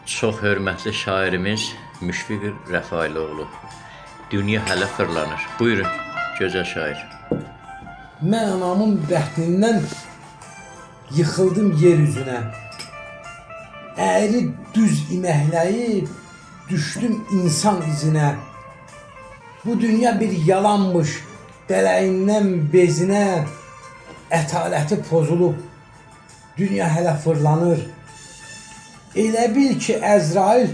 Çox hörmətli şairimiz Müşfiq Rəfailoğlu. Dünya hələ fırlanır. Buyurun, gözəl şair. Mən anamın bətnindən yıxıldım yer üzünə. Əyri düz iməhləyib düşdüm insan izinə. Bu dünya bir yalanmış, dələyindən bezinə. Ətaləti pozulub, dünya hələ fırlanır. Elə bil ki, Əzrail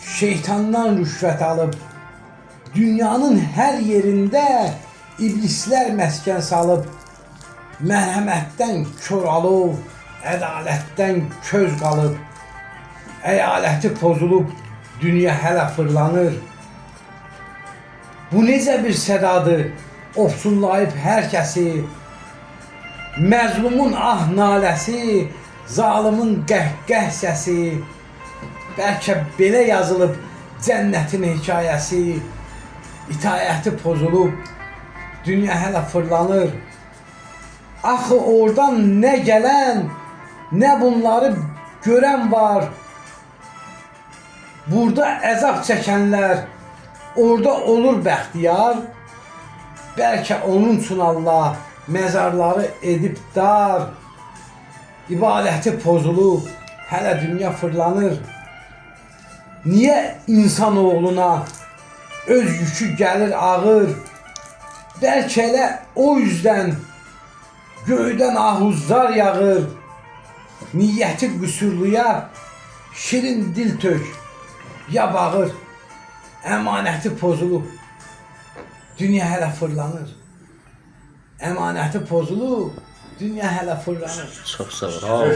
şeytandan rüşvət alıb. Dünyanın hər yerində iblislər məskən salıb. Mərhəmətdən kör alov, ədalətdən köz qalıb. Əyaləti pozulub, dünya hələ fırlanır. Bu necə bir sədadır, ofsunlayıb hər kəsi. Məzlumun ah naləsi, zalimin qəhqəh səsi. Bəlkə belə yazılıb cənnətin hekayəsi. İtaəti pozulub, dünya hələ fırlanır. Axı oradan nə gələn, nə bunları görən var. Burada əzab çəkənlər, orada olur bəxtiyar. Bəlkə onun üçün Allah məzarları edib dar. İbadəti pozulub, hələ dünya fırlanır. Niyə insanoğluna öz yükü gəlir ağır? Bəlkə elə o yüzdən göydən ahuzlar yağır. Niyyəti qüsurluya şirin dil tök, ya bağır. Əmanəti pozulub, dünya hələ fırlanır. Əmanəti pozulub, dünya hələ fırlanır. Çox sağ ol.